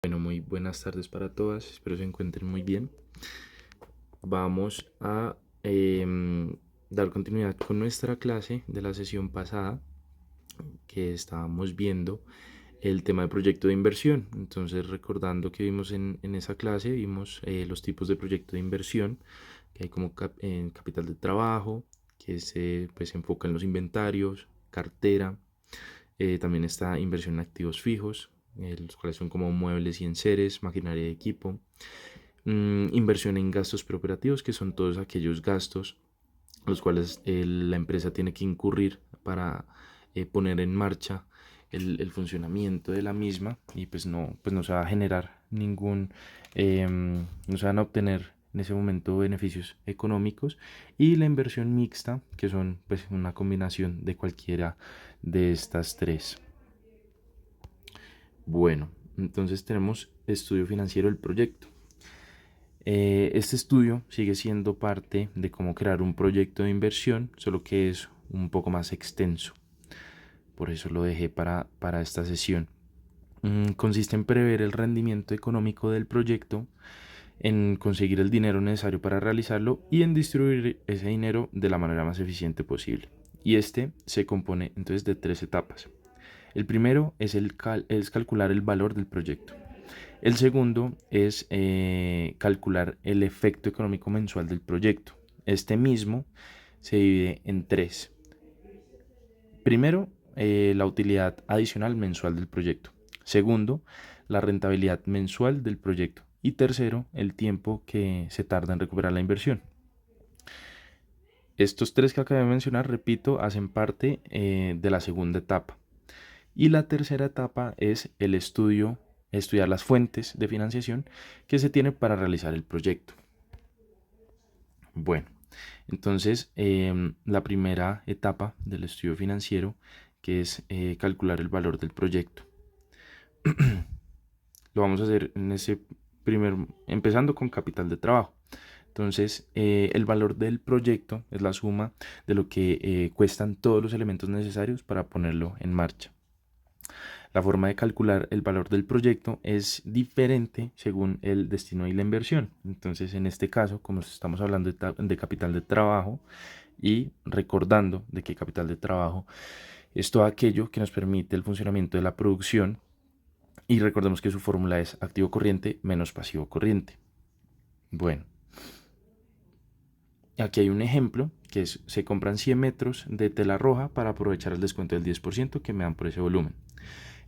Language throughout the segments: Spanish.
Bueno, muy buenas tardes para todas, espero se encuentren muy bien. Vamos a dar continuidad con nuestra clase de la sesión pasada, que estábamos viendo el tema de proyecto de inversión. Entonces, recordando que vimos en esa clase, vimos los tipos de proyecto de inversión, que hay como capital de trabajo, que se enfoca en los inventarios, cartera. También está inversión en activos fijos, los cuales son como muebles y enseres, maquinaria y equipo. Inversión en gastos preoperativos, que son todos aquellos gastos los cuales la empresa tiene que incurrir para poner en marcha el funcionamiento de la misma, y pues no se va a generar no se van a obtener en ese momento beneficios económicos. Y la inversión mixta, que son pues una combinación de cualquiera de estas tres. Bueno, entonces tenemos estudio financiero del proyecto. Este estudio sigue siendo parte de cómo crear un proyecto de inversión, solo que es un poco más extenso. Por eso lo dejé para esta sesión. Consiste en prever el rendimiento económico del proyecto, en conseguir el dinero necesario para realizarlo y en distribuir ese dinero de la manera más eficiente posible. Y este se compone entonces de tres etapas. El primero es calcular el valor del proyecto. El segundo es calcular el efecto económico mensual del proyecto. Este mismo se divide en tres. Primero, la utilidad adicional mensual del proyecto. Segundo, la rentabilidad mensual del proyecto. Y tercero, el tiempo que se tarda en recuperar la inversión. Estos tres que acabé de mencionar, repito, hacen parte de la segunda etapa. Y la tercera etapa es estudiar las fuentes de financiación que se tiene para realizar el proyecto. Bueno, entonces la primera etapa del estudio financiero, que es calcular el valor del proyecto. Lo vamos a hacer empezando con capital de trabajo. Entonces, el valor del proyecto es la suma de lo que cuestan todos los elementos necesarios para ponerlo en marcha. La forma de calcular el valor del proyecto es diferente según el destino y la inversión. Entonces, en este caso, como estamos hablando de capital de trabajo y recordando de que capital de trabajo es todo aquello que nos permite el funcionamiento de la producción, y recordemos que su fórmula es activo corriente menos pasivo corriente. Bueno, aquí hay un ejemplo que es: se compran 100 metros de tela roja para aprovechar el descuento del 10% que me dan por ese volumen.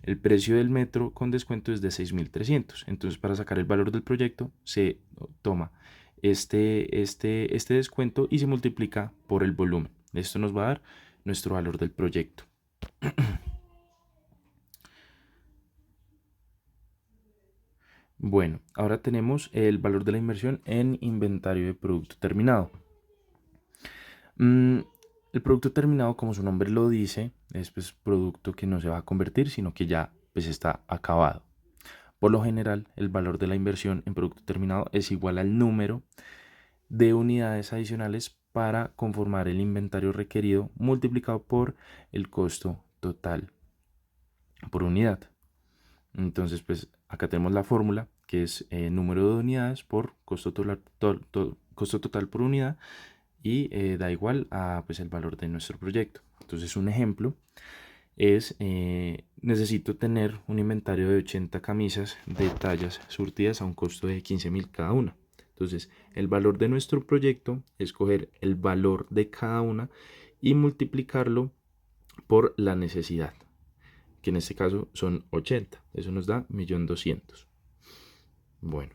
El precio del metro con descuento es de 6.300. Entonces, para sacar el valor del proyecto, se toma este descuento y se multiplica por el volumen. Esto nos va a dar nuestro valor del proyecto. Bueno, ahora tenemos el valor de la inversión en inventario de producto terminado. El producto terminado, como su nombre lo dice, es pues producto que no se va a convertir, sino que ya pues está acabado. Por lo general, el valor de la inversión en producto terminado es igual al número de unidades adicionales para conformar el inventario requerido multiplicado por el costo total por unidad. Entonces, pues acá tenemos la fórmula, que es número de unidades por costo total por unidad, y da igual a pues el valor de nuestro proyecto. Entonces, un ejemplo es: necesito tener un inventario de 80 camisas de tallas surtidas a un costo de 15.000 cada una. Entonces, el valor de nuestro proyecto es coger el valor de cada una y multiplicarlo por la necesidad, que en este caso son 80. Eso nos da 1.200.000. Bueno,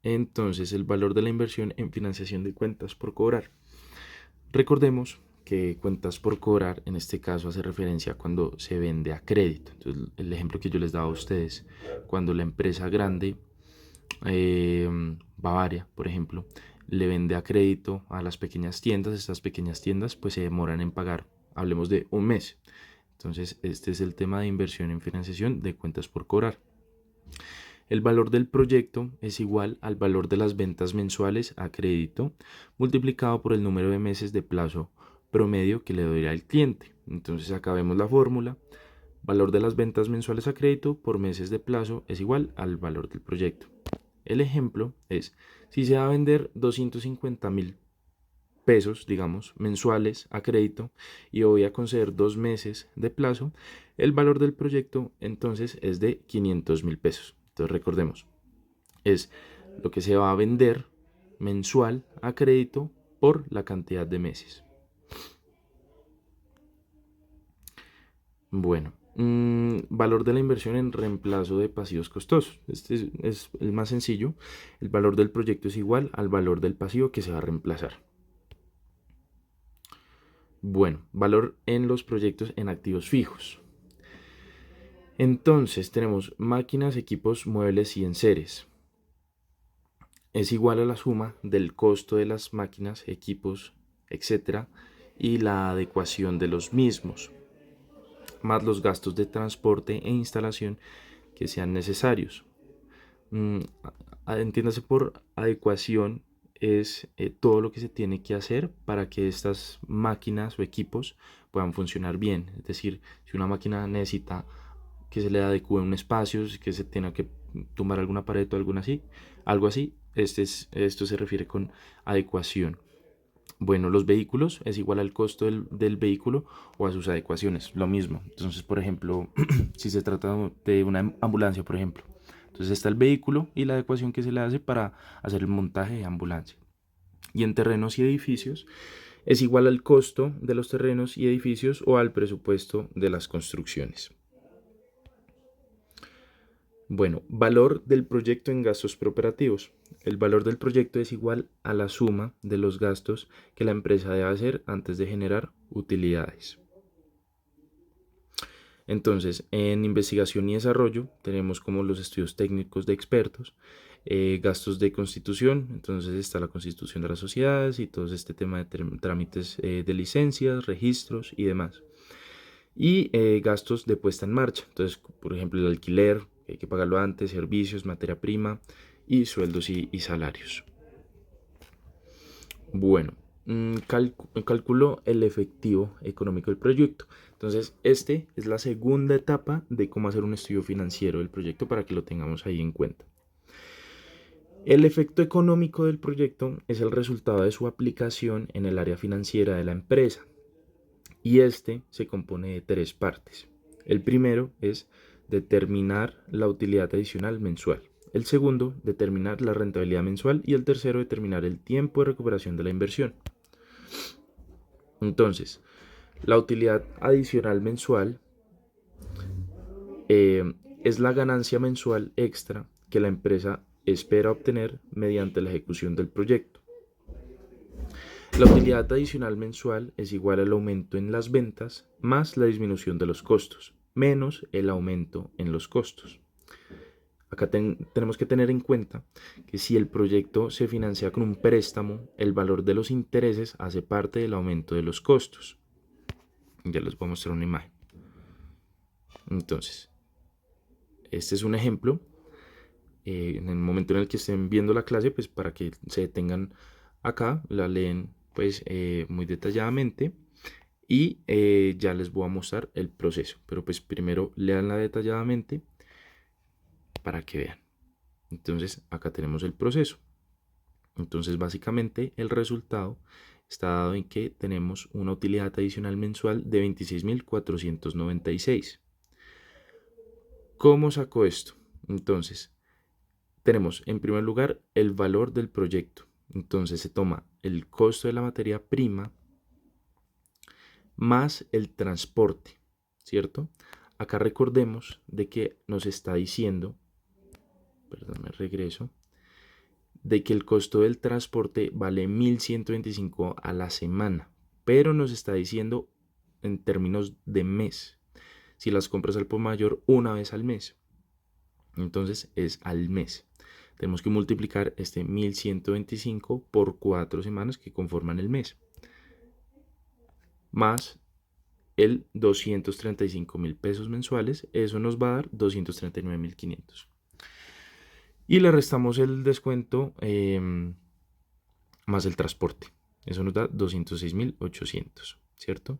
entonces el valor de la inversión en financiación de cuentas por cobrar. Recordemos que cuentas por cobrar en este caso hace referencia a cuando se vende a crédito. Entonces, el ejemplo que yo les daba a ustedes: cuando la empresa grande, Bavaria, por ejemplo, le vende a crédito a las pequeñas tiendas, estas pequeñas tiendas pues se demoran en pagar, hablemos de un mes. Entonces, este es el tema de inversión en financiación de cuentas por cobrar. El valor del proyecto es igual al valor de las ventas mensuales a crédito multiplicado por el número de meses de plazo promedio que le doy al cliente. Entonces, acá vemos la fórmula: Valor de las ventas mensuales a crédito por meses de plazo es igual al valor del proyecto. El ejemplo es, si se va a vender 250.000 pesos, digamos, mensuales a crédito y voy a conceder 2 meses de plazo, el valor del proyecto entonces es de 500.000 pesos. Entonces recordemos, es lo que se va a vender mensual a crédito por la cantidad de meses. Bueno, valor de la inversión en reemplazo de pasivos costosos. Este es el más sencillo. El valor del proyecto es igual al valor del pasivo que se va a reemplazar. Bueno, valor en los proyectos en activos fijos. Entonces tenemos máquinas, equipos, muebles y enseres. Es igual a la suma del costo de las máquinas, equipos, etc. y la adecuación de los mismos, más los gastos de transporte e instalación que sean necesarios. Entiéndase por adecuación es todo lo que se tiene que hacer para que estas máquinas o equipos puedan funcionar bien. Es decir, si una máquina necesita que se le adecue un espacio, que se tenga que tumbar alguna pared o algo así, esto se refiere con adecuación. Bueno, los vehículos es igual al costo del vehículo o a sus adecuaciones, lo mismo. Entonces, por ejemplo, si se trata de una ambulancia, por ejemplo, entonces está el vehículo y la adecuación que se le hace para hacer el montaje de ambulancia. Y en terrenos y edificios es igual al costo de los terrenos y edificios o al presupuesto de las construcciones. Bueno, valor del proyecto en gastos preparativos. El valor del proyecto es igual a la suma de los gastos que la empresa debe hacer antes de generar utilidades. Entonces, en investigación y desarrollo tenemos como los estudios técnicos de expertos, gastos de constitución, entonces está la constitución de las sociedades y todo este tema de trámites de licencias, registros y demás. Y gastos de puesta en marcha, entonces, por ejemplo, el alquiler, que hay que pagarlo antes, servicios, materia prima y sueldos y salarios. Bueno, calculo el efectivo económico del proyecto. Entonces, este es la segunda etapa de cómo hacer un estudio financiero del proyecto para que lo tengamos ahí en cuenta. El efecto económico del proyecto es el resultado de su aplicación en el área financiera de la empresa y este se compone de 3 partes. El primero es determinar la utilidad adicional mensual. El segundo, determinar la rentabilidad mensual y el tercero, determinar el tiempo de recuperación de la inversión. Entonces, la utilidad adicional mensual es la ganancia mensual extra que la empresa espera obtener mediante la ejecución del proyecto. La utilidad adicional mensual es igual al aumento en las ventas más la disminución de los costos, menos el aumento en los costos. Acá tenemos que tener en cuenta que si el proyecto se financia con un préstamo, el valor de los intereses hace parte del aumento de los costos. Ya les voy a mostrar una imagen. Entonces, este es un ejemplo. En el momento en el que estén viendo la clase, pues para que se detengan acá, la leen pues muy detalladamente y ya les voy a mostrar el proceso. Pero pues primero leanla detalladamente para que vean. Entonces acá tenemos el proceso. Entonces básicamente el resultado está dado en que tenemos una utilidad adicional mensual de 26.496. ¿Cómo saco esto? Entonces tenemos en primer lugar el valor del proyecto. Entonces se toma el costo de la materia prima más el transporte, ¿cierto? Acá recordemos de que nos está diciendo, perdón, me regreso, de que el costo del transporte vale 1.125 a la semana, pero nos está diciendo en términos de mes, si las compras al por mayor una vez al mes, entonces es al mes. Tenemos que multiplicar este 1.125 por 4 semanas que conforman el mes, más el 235.000 pesos mensuales, eso nos va a dar 239.500. Y le restamos el descuento más el transporte. Eso nos da 206.800, ¿cierto?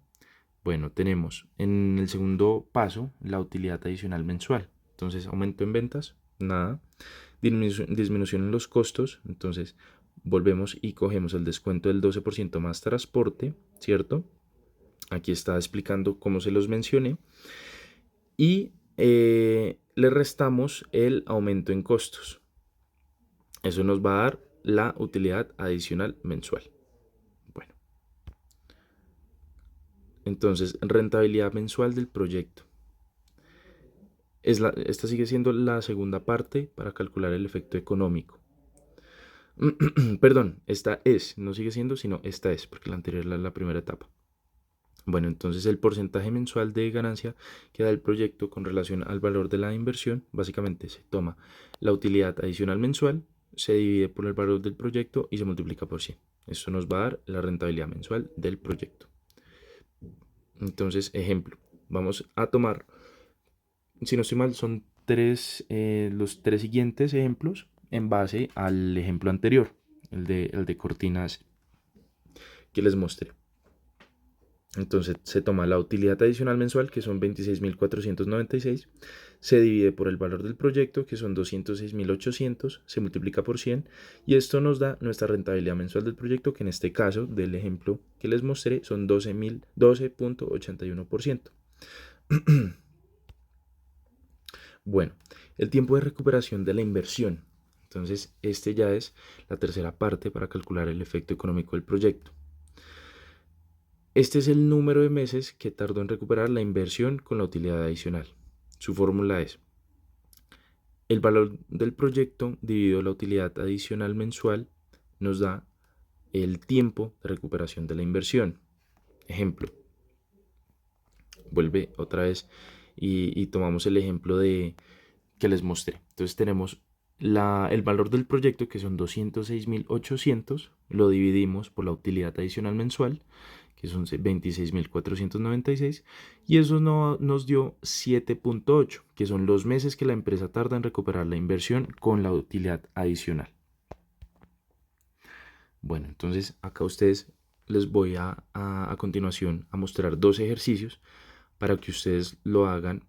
Bueno, tenemos en el segundo paso la utilidad adicional mensual. Entonces, aumento en ventas, nada. Disminución en los costos, entonces volvemos y cogemos el descuento del 12% más transporte, ¿cierto? Aquí está explicando cómo se los mencioné. Y le restamos el aumento en costos. Eso nos va a dar la utilidad adicional mensual. Bueno, entonces rentabilidad mensual del proyecto. Esta sigue siendo la segunda parte para calcular el efecto económico. Perdón, esta es, no sigue siendo, sino esta es, porque la anterior es la primera etapa. Bueno, entonces el porcentaje mensual de ganancia que da el proyecto con relación al valor de la inversión, básicamente se toma la utilidad adicional mensual, se divide por el valor del proyecto y se multiplica por 100. Eso nos va a dar la rentabilidad mensual del proyecto. Entonces, ejemplo, vamos a tomar, si no estoy mal, son los tres siguientes ejemplos en base al ejemplo anterior, el de cortinas que les mostré. Entonces se toma la utilidad adicional mensual, que son 26.496, se divide por el valor del proyecto, que son 206.800, se multiplica por 100 y esto nos da nuestra rentabilidad mensual del proyecto, que en este caso del ejemplo que les mostré son 12.81%. Bueno, el tiempo de recuperación de la inversión. Entonces, este ya es la tercera parte para calcular el efecto económico del proyecto. Este es el número de meses que tardó en recuperar la inversión con la utilidad adicional. Su fórmula es el valor del proyecto dividido la utilidad adicional mensual nos da el tiempo de recuperación de la inversión. Ejemplo, vuelve otra vez y tomamos el ejemplo que les mostré. Entonces tenemos el valor del proyecto, que son 206.800, lo dividimos por la utilidad adicional mensual, que son 26.496, y eso nos dio 7.8, que son los meses que la empresa tarda en recuperar la inversión con la utilidad adicional. Bueno, entonces acá ustedes les voy a continuación a mostrar dos ejercicios para que ustedes lo hagan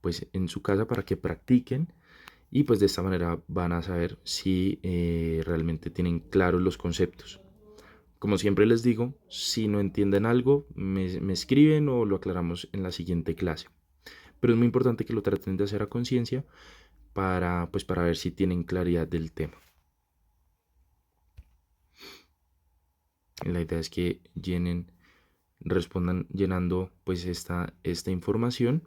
pues en su casa, para que practiquen y pues de esta manera van a saber si realmente tienen claros los conceptos. Como siempre les digo, si no entienden algo, me escriben o lo aclaramos en la siguiente clase. Pero es muy importante que lo traten de hacer a conciencia para ver si tienen claridad del tema. La idea es que respondan llenando pues esta información.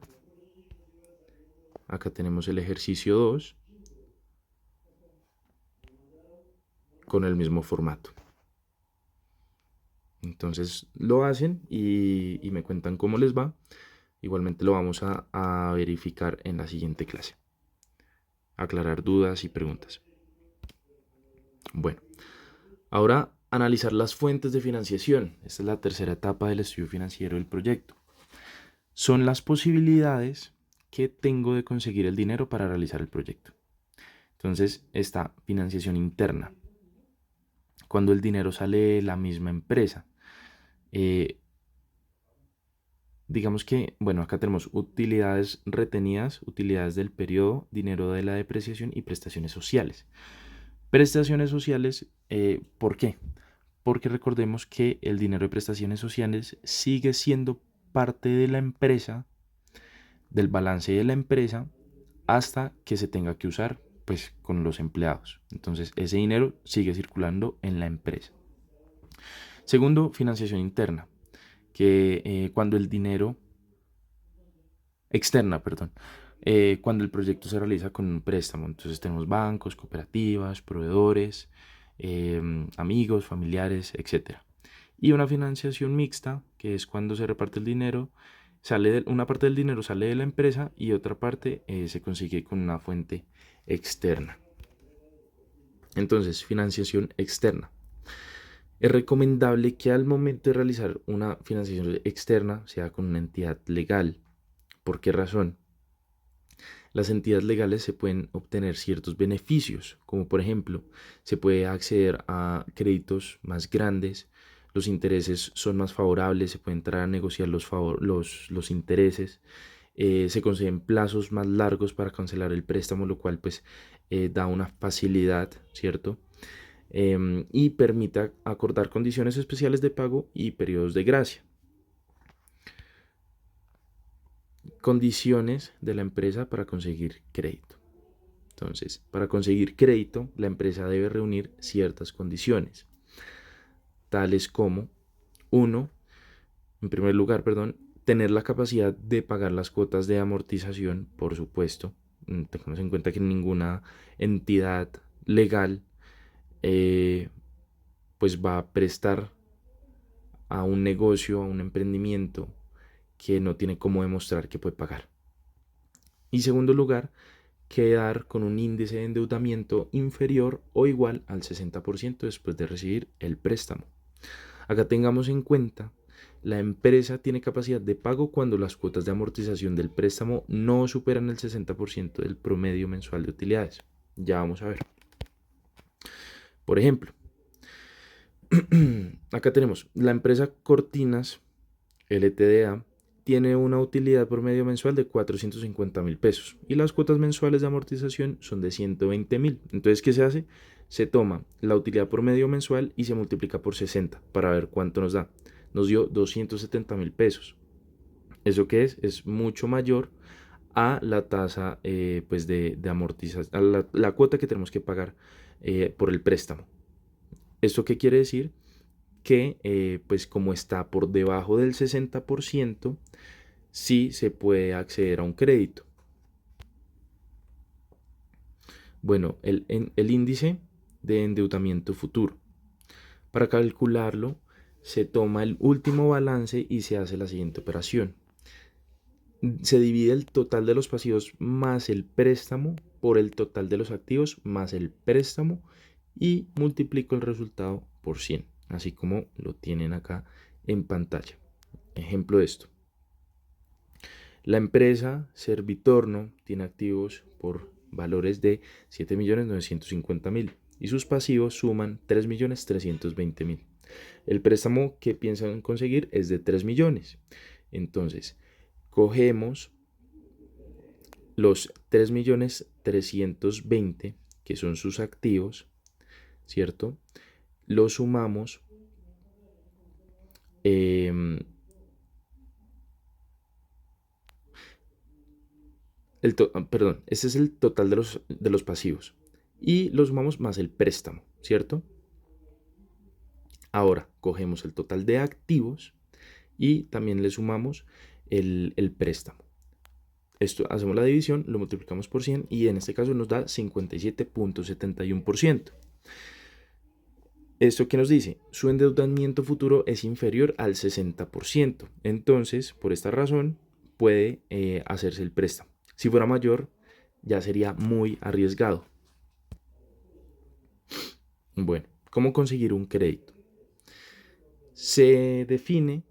Acá tenemos el ejercicio 2 con el mismo formato. Entonces lo hacen y me cuentan cómo les va. Igualmente lo vamos a verificar en la siguiente clase. Aclarar dudas y preguntas. Bueno, ahora analizar las fuentes de financiación. Esta es la tercera etapa del estudio financiero del proyecto. Son las posibilidades que tengo de conseguir el dinero para realizar el proyecto. Entonces está financiación interna. Cuando el dinero sale de la misma empresa. Digamos que, bueno, acá tenemos utilidades retenidas, utilidades del periodo, dinero de la depreciación y prestaciones sociales. Prestaciones sociales, ¿por qué? Porque recordemos que el dinero de prestaciones sociales sigue siendo parte de la empresa, del balance de la empresa, hasta que se tenga que usar pues con los empleados. Entonces ese dinero sigue circulando en la empresa. Segundo, financiación interna, que cuando el dinero externa, perdón, cuando el proyecto se realiza con un préstamo. Entonces tenemos bancos, cooperativas, proveedores, amigos, familiares, etc. Y una financiación mixta, que es cuando se reparte el dinero, una parte del dinero sale de la empresa y otra parte se consigue con una fuente externa. Entonces, financiación externa. Es recomendable que al momento de realizar una financiación externa sea con una entidad legal. ¿Por qué razón? Las entidades legales se pueden obtener ciertos beneficios, como por ejemplo, se puede acceder a créditos más grandes, los intereses son más favorables, se puede entrar a negociar los intereses, se conceden plazos más largos para cancelar el préstamo, lo cual pues da una facilidad, ¿cierto? Y permite acordar condiciones especiales de pago y periodos de gracia. Condiciones de la empresa para conseguir crédito. Entonces, para conseguir crédito, la empresa debe reunir ciertas condiciones, tales como, uno, en primer lugar, perdón, tener la capacidad de pagar las cuotas de amortización, por supuesto. Tengamos en cuenta que ninguna entidad legal pues va a prestar a un negocio, a un emprendimiento que no tiene cómo demostrar que puede pagar. Y segundo lugar, quedar con un índice de endeudamiento inferior o igual al 60% después de recibir el préstamo. Acá tengamos en cuenta, la empresa tiene capacidad de pago cuando las cuotas de amortización del préstamo no superan el 60% del promedio mensual de utilidades. Ya vamos a ver. Por ejemplo, acá tenemos la empresa Cortinas LTDA tiene una utilidad promedio mensual de 450.000 pesos y las cuotas mensuales de amortización son de 120.000. Entonces, ¿qué se hace? Se toma la utilidad promedio mensual y se multiplica por 60 para ver cuánto nos da. Nos dio 270.000 pesos. ¿Eso qué es? Es mucho mayor a la tasa pues de amortización, a la cuota que tenemos que pagar por el préstamo. ¿Esto qué quiere decir? Que pues como está por debajo del 60%, sí se puede acceder a un crédito. Bueno, el índice de endeudamiento futuro. Para calcularlo, se toma el último balance y se hace la siguiente operación. Se divide el total de los pasivos más el préstamo por el total de los activos más el préstamo y multiplico el resultado por 100, así como lo tienen acá en pantalla. Ejemplo de esto. La empresa Servitorno tiene activos por valores de 7.950.000 y sus pasivos suman 3.320.000. El préstamo que piensan conseguir es de 3 millones. Entonces, cogemos los 3.320.000 que son sus activos, ¿cierto? Los sumamos perdón, ese es el total de los pasivos y los sumamos más el préstamo, ¿cierto? Ahora cogemos el total de activos y también le sumamos el préstamo. Esto hacemos la división, lo multiplicamos por 100 y en este caso nos da 57.71%. ¿Esto qué nos dice? Su endeudamiento futuro es inferior al 60%. Entonces, por esta razón, puede hacerse el préstamo. Si fuera mayor, ya sería muy arriesgado. Bueno, ¿cómo conseguir un crédito? Se define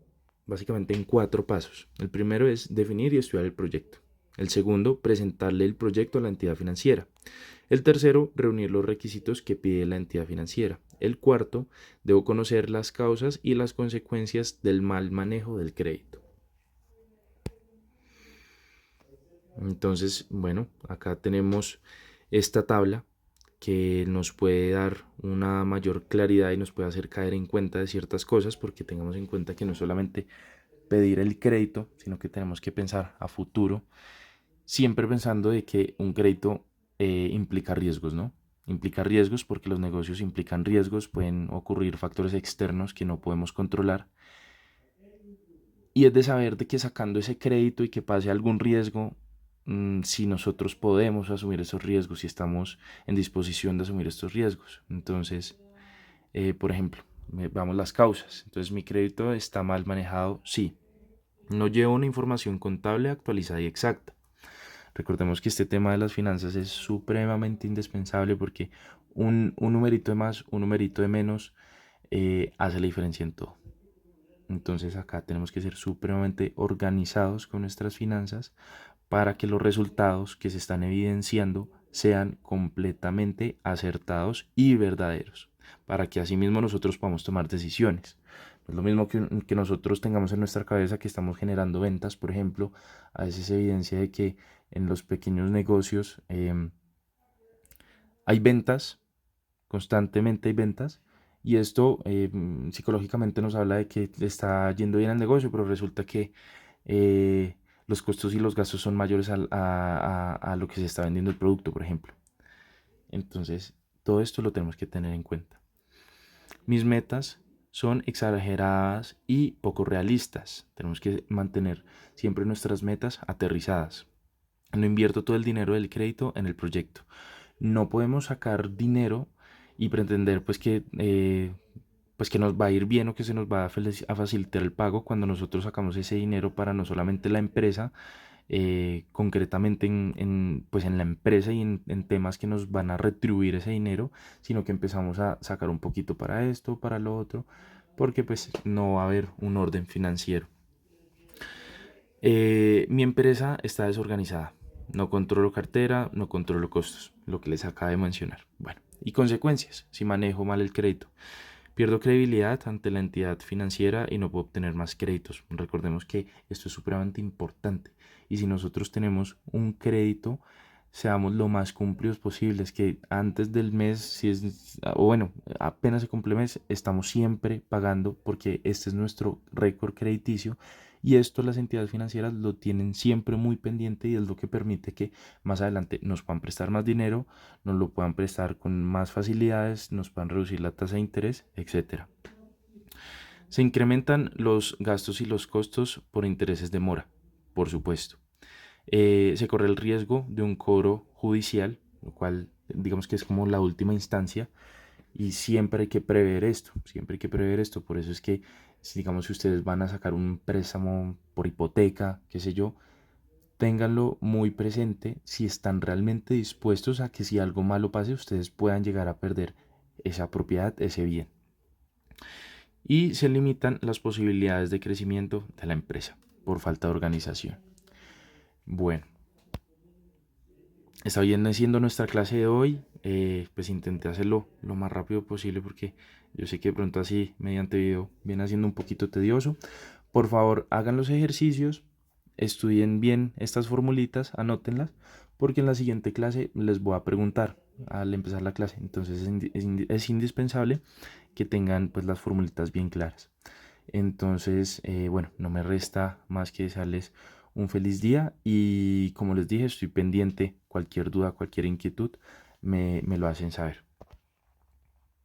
básicamente en 4 pasos. El primero es definir y estudiar el proyecto. El segundo, presentarle el proyecto a la entidad financiera. El tercero, reunir los requisitos que pide la entidad financiera. El cuarto, debo conocer las causas y las consecuencias del mal manejo del crédito. Entonces, bueno, acá tenemos esta tabla que nos puede dar una mayor claridad y nos puede hacer caer en cuenta de ciertas cosas, porque tengamos en cuenta que no solamente pedir el crédito, sino que tenemos que pensar a futuro, siempre pensando de que un crédito implica riesgos, ¿no? Implica riesgos porque los negocios implican riesgos, pueden ocurrir factores externos que no podemos controlar. Y es de saber de que sacando ese crédito y que pase algún riesgo, si nosotros podemos asumir esos riesgos, si estamos en disposición de asumir estos riesgos. Entonces, por ejemplo, vamos las causas. Entonces, mi crédito está mal manejado, sí. No llevo una información contable actualizada y exacta. Recordemos que este tema de las finanzas es supremamente indispensable porque un numerito de más, un numerito de menos hace la diferencia en todo. Entonces acá tenemos que ser supremamente organizados con nuestras finanzas para que los resultados que se están evidenciando sean completamente acertados y verdaderos, para que asimismo nosotros podamos tomar decisiones. No es lo mismo que nosotros tengamos en nuestra cabeza que estamos generando ventas, por ejemplo. A veces se evidencia de que en los pequeños negocios hay ventas, constantemente hay ventas, y esto psicológicamente nos habla de que le está yendo bien al negocio, pero resulta que los costos y los gastos son mayores a lo que se está vendiendo el producto, por ejemplo. Entonces, todo esto lo tenemos que tener en cuenta. Mis metas son exageradas y poco realistas. Tenemos que mantener siempre nuestras metas aterrizadas. No invierto todo el dinero del crédito en el proyecto. No podemos sacar dinero y pretender pues que nos va a ir bien o que se nos va a facilitar el pago cuando nosotros sacamos ese dinero para no solamente la empresa, concretamente pues en la empresa y en temas que nos van a retribuir ese dinero, sino que empezamos a sacar un poquito para esto, para lo otro, porque pues no va a haber un orden financiero. Mi empresa está desorganizada. No controlo cartera, no controlo costos, lo que les acabo de mencionar. Bueno, y consecuencias, si manejo mal el crédito. Pierdo credibilidad ante la entidad financiera y no puedo obtener más créditos. Recordemos que esto es supremamente importante. Y si nosotros tenemos un crédito, seamos lo más cumplidos posibles, que antes del mes, si es, o bueno, apenas se cumple el mes, estamos siempre pagando porque este es nuestro récord crediticio y esto las entidades financieras lo tienen siempre muy pendiente y es lo que permite que más adelante nos puedan prestar más dinero, nos lo puedan prestar con más facilidades, nos puedan reducir la tasa de interés, etcétera. Se incrementan los gastos y los costos por intereses de mora, por supuesto. Se corre el riesgo de un cobro judicial, lo cual digamos que es como la última instancia y siempre hay que prever esto, siempre hay que prever esto. Por eso es que, digamos, si ustedes van a sacar un préstamo por hipoteca, qué sé yo, ténganlo muy presente si están realmente dispuestos a que si algo malo pase, ustedes puedan llegar a perder esa propiedad, ese bien. Y se limitan las posibilidades de crecimiento de la empresa por falta de organización. Bueno, está bien siendo nuestra clase de hoy. Pues intenté hacerlo lo más rápido posible porque yo sé que de pronto así mediante video viene siendo un poquito tedioso. Por favor, hagan los ejercicios, estudien bien estas formulitas, anótenlas, porque en la siguiente clase les voy a preguntar al empezar la clase. Entonces es indispensable que tengan pues las formulitas bien claras. Entonces, bueno, no me resta más que desearles un feliz día y como les dije, estoy pendiente. Cualquier duda, cualquier inquietud, me lo hacen saber.